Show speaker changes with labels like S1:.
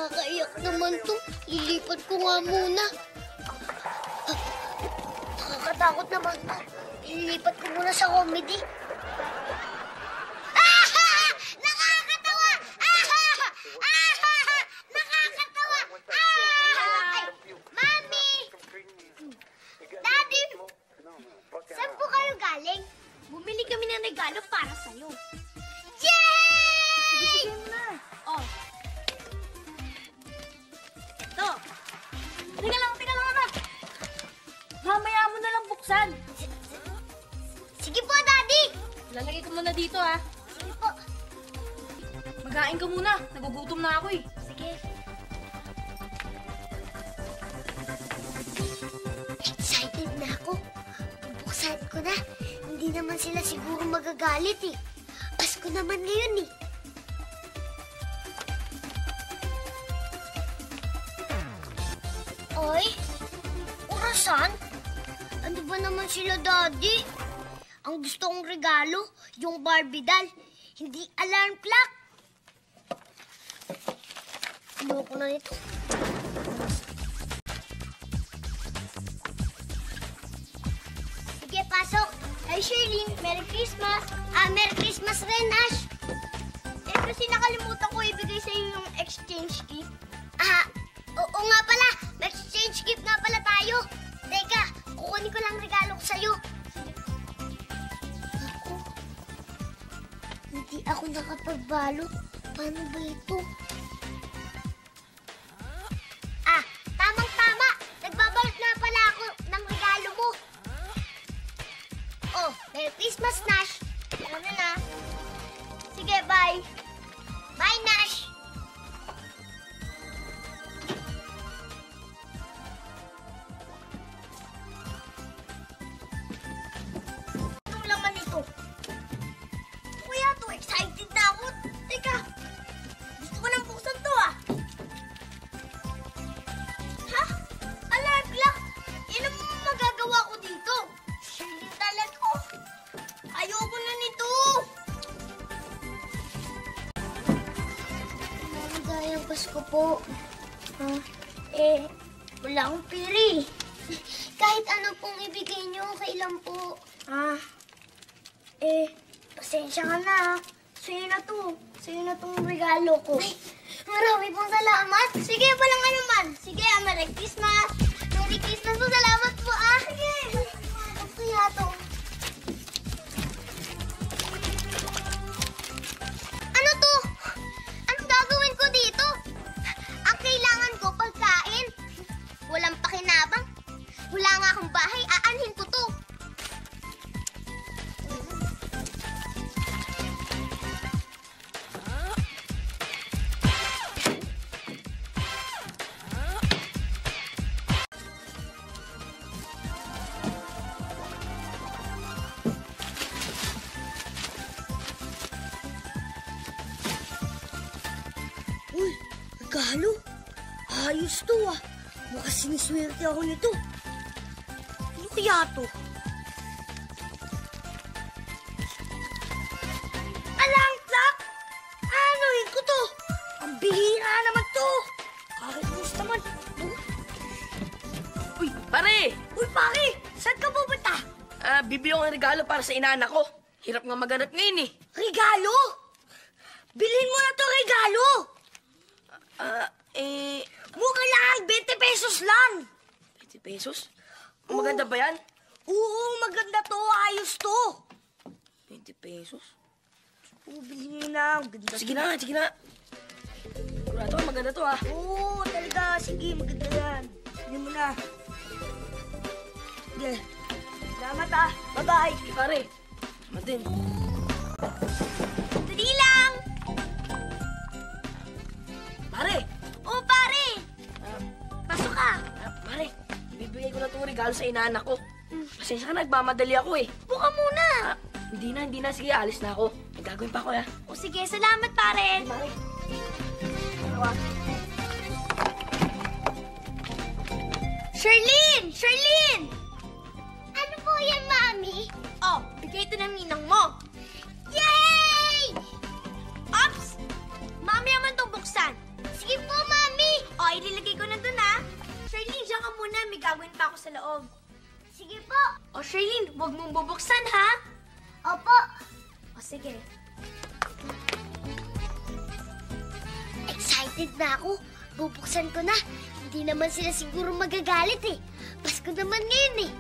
S1: Nakakaiyak naman to. Lilipat ko nga muna. Nakakatakot naman to. Lilipat ko muna sa comedy. Nakakatawa! Nakakatawa! Ay, Mami! Daddy! Saan po kayo galing? Bumili kami ng regalo para sa'yo. Yay! Oh. Ito. Teka lang, anak. Mamaya mo na lang buksan. Sige po, Daddy.
S2: Lalagay ko muna dito, ha?
S1: Sige po.
S2: Magkain ka muna. Nagugutom na ako, eh.
S1: Sige. Excited na ako. Bubuksan ko na. Hindi naman sila siguro magagalit, eh. Pasko naman ngayon, eh. Ay, orasan? Ano ba naman sila, Daddy? Ang gusto kong regalo, yung Barbie doll, hindi alarm clock. Ano ko na nito? Sige, pasok. Ay, Shirley, Merry Christmas. Merry Christmas rin, Ash. Kasi nakalimutan ko ibigay sa'yo yung exchange gift. Oo nga pala. May exchange gift nga pala tayo. Teka, kukunin ko lang regalo ko sa'yo. Ako, hindi ako nakapagbalot. Paano ba ito? Tamang-tama. Nagbabalot na pala ako ng regalo mo. Oh, Merry Christmas, Nash. Ano na? Sige, bye. Bye, Nash. Anong laman ito? Kuya, to excited na ako. Teka, gusto ko nang buksan to, ah. Ha? Alarm clock? Yan ang magagawa ko dito. Shirley talaga ko. Ayoko na nito. Maligayang Pasko po. Wala akong piri. Kahit ano pong ibigay niyo, kailan po? Pasensya ka na. Sa'yo na to. Sa'yo na tong regalo ko. Ay, marami pong salamat. Sige, walang ano man. Sige, Merry Christmas. Merry Christmas po. Salamat po, Sige. Ano kaya to? Ano to? Anong gagawin ko dito? Ang kailangan ko, pagkain. Walang pakinabang. Wala nga akong bahay. Aanhin ko to. Uy, regalo. Ayos to, ah. Mukhang siniswerte ako nito. Ano kaya to? Alarm clock! Anuhin ko to? Ang bihira naman to. Kahit gusto naman.
S2: Uy, pare!
S1: Uy, pare! Saan ka pupunta?
S2: Bibili ko ng regalo para sa inaanak ko. Hirap nga maghanap ngayon, eh.
S1: Regalo? Bilhin mo na to regalo! Mukha lang, 20 pesos lang.
S2: 20 pesos? Maganda ba yan?
S1: Oo, maganda to. Ayos to.
S2: 20 pesos?
S1: Oo, bilhin mo na. Ganda.
S2: Sige na. Sigurado ka, maganda to, ah.
S1: Oo, talaga. Sige, maganda yan. Bilhin mo na. Sige. Salamat, ah. Bye-bye.
S2: Sige, pare. Salamat din.
S1: Dali lang.
S2: Pare!
S1: Oo, pare. Pasok ka.
S2: Pare, bibigay ko na itong regalo sa inaanak ko. Pasensya ka, nagmamadali ako, eh.
S1: Buka muna.
S2: Hindi na. Sige, alis na ako. May gagawin pa ako, ya.
S1: O sige, salamat, pare.
S2: Pare.
S1: Sherlyn! Ano po yan, Mami? Oh, bigay ito ng ninang mo. Yay! Ops! Mami naman itong buksan. Sige po, Mami.
S3: sa loob.
S1: Sige po.
S3: O, Shailene, huwag mong bubuksan, ha?
S1: Opo.
S3: O, sige.
S1: Excited na ako. Bubuksan ko na. Hindi naman sila siguro magagalit eh. Pasko naman ngayon eh.